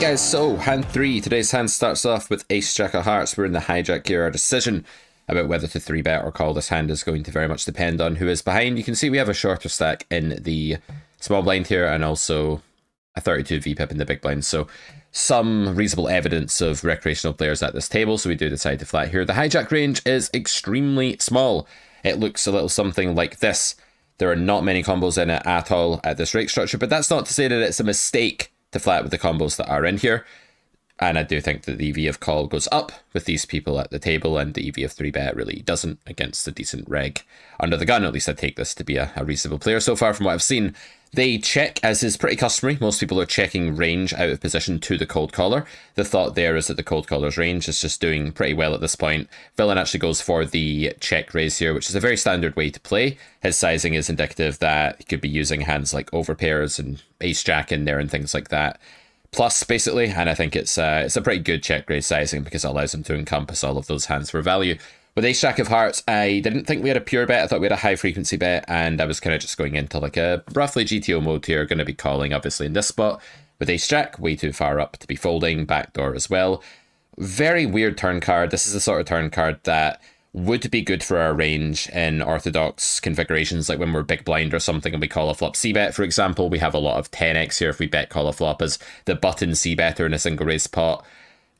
Guys, so hand 3. Today's hand starts off with Ace Jack of Hearts. We're in the hijack here. Our decision about whether to 3-bet or call this hand is going to very much depend on who is behind. You can see we have a shorter stack in the small blind here and also a 32 VPIP in the big blind. So some reasonable evidence of recreational players at this table. So we do decide to flat here. The hijack range is extremely small. It looks a little something like this. There are not many combos in it at all at this rate structure, but that's not to say that it's a mistake to flat with the combos that are in here. And I do think that the EV of call goes up with these people at the table, and the EV of 3-bet really doesn't against a decent reg under the gun. At least I take this to be a reasonable player so far from what I've seen. They check, as is pretty customary. Most people are checking range out of position to the cold caller. The thought there is that the cold caller's range is just doing pretty well at this point. Villain actually goes for the check raise here, which is a very standard way to play. His sizing is indicative that he could be using hands like overpairs and ace jack in there and things like that. Plus, basically, and I think it's a pretty good check raise sizing because it allows him to encompass all of those hands for value. With Ace Jack of Hearts, I didn't think we had a pure bet. I thought we had a high frequency bet, and I was kind of just going into like a roughly GTO mode here. Going to be calling, obviously, in this spot. With Ace Jack, way too far up to be folding. Backdoor as well. Very weird turn card. This is the sort of turn card that would be good for our range in orthodox configurations, like when we're big blind or something and we call a flop c-bet, for example. We have a lot of 10x here if we bet call a flop as the button c-better in a single raise pot.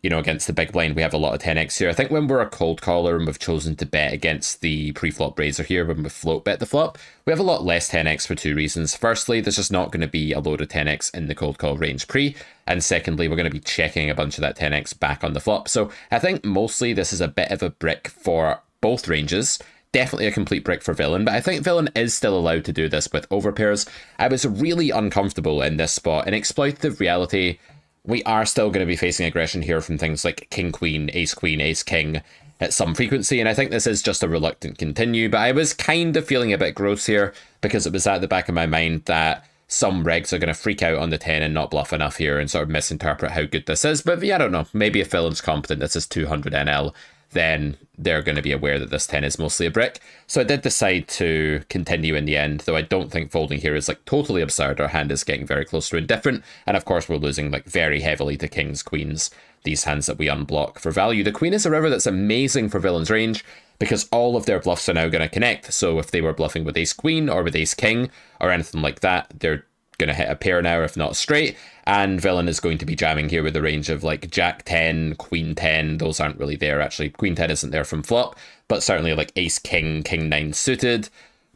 You know, against the big blind, we have a lot of 10x here. I think when we're a cold caller and we've chosen to bet against the pre-flop raiser here, when we float bet the flop, we have a lot less 10x for two reasons. Firstly, there's just not going to be a load of 10x in the cold call range pre. And secondly, we're going to be checking a bunch of that 10x back on the flop. So I think mostly this is a bit of a brick for both ranges. Definitely a complete brick for Villain, but I think Villain is still allowed to do this with overpairs. I was really uncomfortable in this spot. In exploitative reality, we are still going to be facing aggression here from things like King, Queen, Ace, King at some frequency, and I think this is just a reluctant continue, but I was kind of feeling a bit gross here because it was at the back of my mind that some regs are going to freak out on the 10 and not bluff enough here and sort of misinterpret how good this is. But yeah, I don't know, maybe if Villain's competent, this is 200 NL, then they're going to be aware that this 10 is mostly a brick. So I did decide to continue in the end, though I don't think folding here is like totally absurd. Our hand is getting very close to indifferent, and of course we're losing like very heavily to kings, queens, these hands that we unblock for value. The queen is a river that's amazing for Villain's range because all of their bluffs are now going to connect. So if they were bluffing with ace queen or with ace king or anything like that, they're going to hit a pair now, if not straight, and Villain is going to be jamming here with a range of like jack 10, queen 10. Those aren't really there, actually. Queen 10 isn't there from flop, but certainly like ace king, king 9 suited,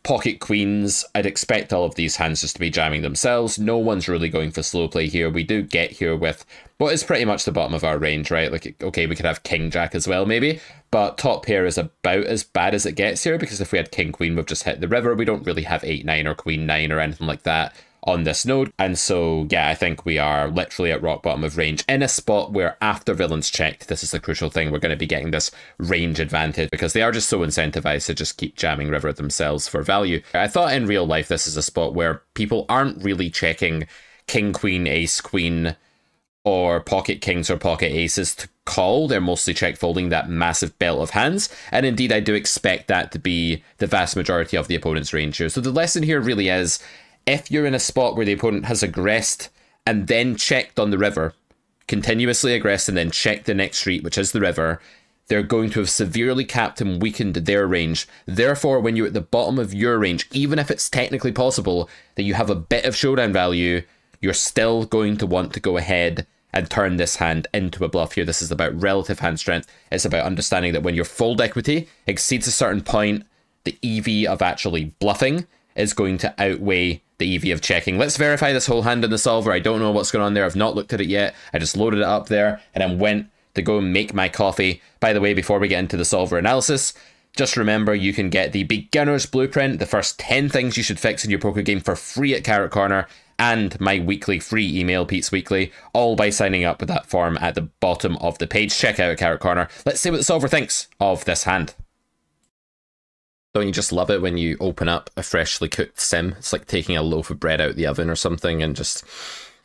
pocket queens. I'd expect all of these hands just to be jamming themselves. No one's really going for slow play here. We do get here with what is pretty much the bottom of our range, right? Like, okay, we could have king jack as well, maybe, but top pair is about as bad as it gets here, because if we had king queen, we've just hit the river. We don't really have 8-9 or queen 9 or anything like that on this node. And so yeah, I think we are literally at rock bottom of range in a spot where after Villain's checked, this is the crucial thing, we're going to be getting this range advantage because they are just so incentivized to just keep jamming river themselves for value. I thought in real life this is a spot where people aren't really checking king, queen, ace, queen, or pocket kings or pocket aces to call. They're mostly check folding that massive belt of hands, and indeed I do expect that to be the vast majority of the opponent's range here. So the lesson here really is, if you're in a spot where the opponent has aggressed and then checked on the river, continuously aggressed and then checked the next street, which is the river, they're going to have severely capped and weakened their range. Therefore, when you're at the bottom of your range, even if it's technically possible that you have a bit of showdown value, you're still going to want to go ahead and turn this hand into a bluff here. This is about relative hand strength. It's about understanding that when your fold equity exceeds a certain point, the EV of actually bluffing is going to outweigh the EV of checking. Let's verify this whole hand in the solver. I don't know what's going on there. I've not looked at it yet. I just loaded it up there and then went to go and make my coffee. By the way, before we get into the solver analysis, just remember you can get the beginner's blueprint, the first 10 things you should fix in your poker game for free at Carrot Corner, and my weekly free email, Pete's Weekly, all by signing up with that form at the bottom of the page. Check out Carrot Corner. Let's see what the solver thinks of this hand. Don't you just love it when you open up a freshly cooked sim? It's like taking a loaf of bread out the oven or something, and just,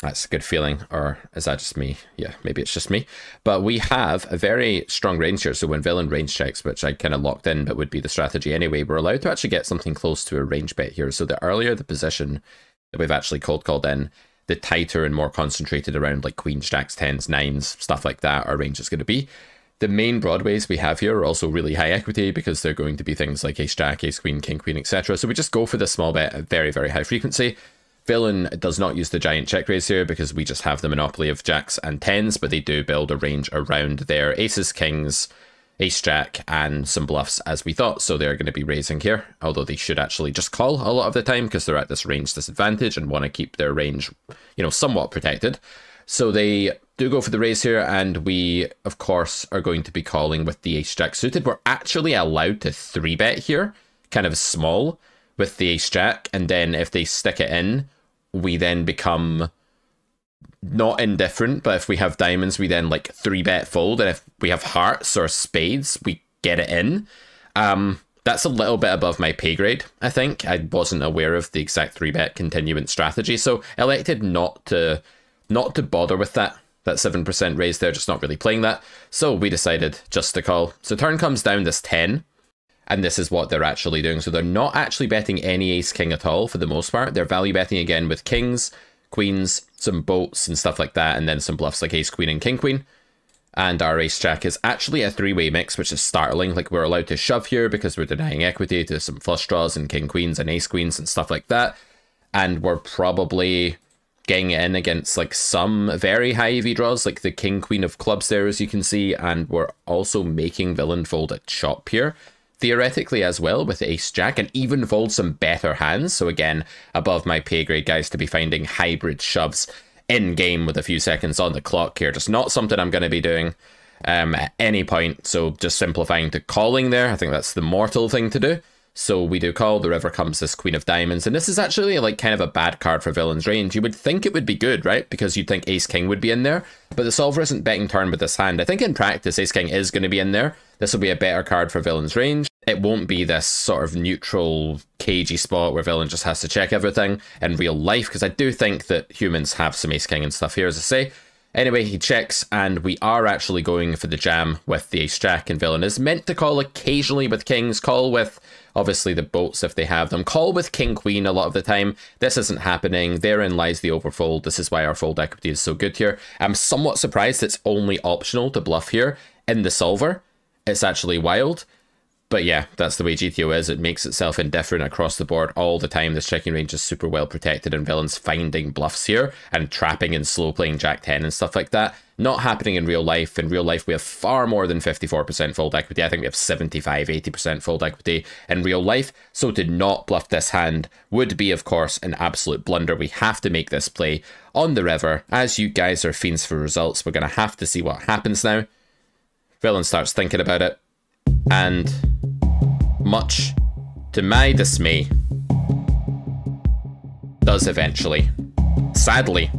that's a good feeling. Or is that just me? Yeah, maybe it's just me. But we have a very strong range here. So when Villain range checks, which I kind of locked in, but would be the strategy anyway, we're allowed to actually get something close to a range bet here. So the earlier the position that we've actually cold called in, the tighter and more concentrated around like queens, jacks, tens, nines, stuff like that our range is going to be. The main broadways we have here are also really high equity because they're going to be things like ace jack, ace queen, king queen, etc. So we just go for the small bet at very, very high frequency. Villain does not use the giant check raise here because we just have the monopoly of jacks and tens, but they do build a range around their aces, kings, ace jack, and some bluffs as we thought. So they're going to be raising here, although they should actually just call a lot of the time because they're at this range disadvantage and want to keep their range, you know, somewhat protected. So they do go for the raise here, and we, of course, are going to be calling with the ace jack suited. We're actually allowed to 3-bet here, kind of small, with the ace jack, and then if they stick it in, we then become not indifferent, but if we have diamonds, we then like 3-bet fold, and if we have hearts or spades, we get it in. That's a little bit above my pay grade, I think. I wasn't aware of the exact 3-bet continuance strategy, so elected not to bother with that 7% raise there, just not really playing that. So we decided just to call. So turn comes down this 10, and this is what they're actually doing. So they're not actually betting any ace king at all for the most part. They're value betting again with kings, queens, some boats and stuff like that, and then some bluffs like ace queen and king queen. And our ace jack is actually a 3-way mix, which is startling. Like, we're allowed to shove here because we're denying equity to some flush draws and king queens and ace queens and stuff like that. And we're probably getting in against like some very high EV draws, like the king queen of clubs there, as you can see, and we're also making villain fold a chop here theoretically as well with ace jack, and even fold some better hands. So again, above my pay grade, guys, to be finding hybrid shoves in game with a few seconds on the clock here. Just not something I'm going to be doing at any point. So just simplifying to calling there, I think that's the mortal thing to do. So we do call. The river comes this queen of diamonds, and this is actually like kind of a bad card for villain's range. You would think it would be good, right? Because you'd think ace king would be in there, but the solver isn't betting turn with this hand. I think in practice ace king is going to be in there. This will be a better card for villain's range. It won't be this sort of neutral, cagey spot where villain just has to check everything in real life, because I do think that humans have some ace king and stuff here, as I say. Anyway, he checks, and we are actually going for the jam with the ace jack, and villain is meant to call occasionally with kings, call with obviously the boats if they have them, call with king queen a lot of the time. This isn't happening. Therein lies the overfold. This is why our fold equity is so good here. I'm somewhat surprised it's only optional to bluff here in the solver. It's actually wild. But yeah, that's the way GTO is. It makes itself indifferent across the board all the time. This checking range is super well protected, and villain's finding bluffs here and trapping and slow playing jack 10 and stuff like that. Not happening in real life. In real life, we have far more than 54% fold equity. I think we have 75, 80% fold equity in real life. So to not bluff this hand would be, of course, an absolute blunder. We have to make this play on the river. As you guys are fiends for results, we're going to have to see what happens now. Villain starts thinking about it, and much to my dismay, does eventually. Sadly.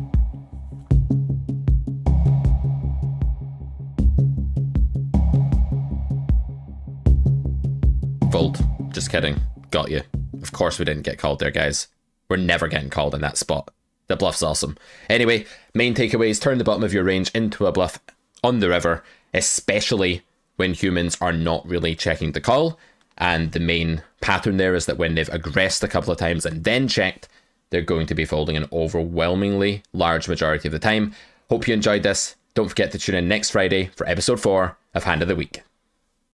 Fold. Just kidding. Got you. Of course we didn't get called there, guys. We're never getting called in that spot. The bluff's awesome. Anyway, main takeaways: turn the bottom of your range into a bluff on the river, especially when humans are not really checking the call. And the main pattern there is that when they've aggressed a couple of times and then checked, they're going to be folding an overwhelmingly large majority of the time. Hope you enjoyed this. Don't forget to tune in next Friday for episode 4 of Hand of the Week.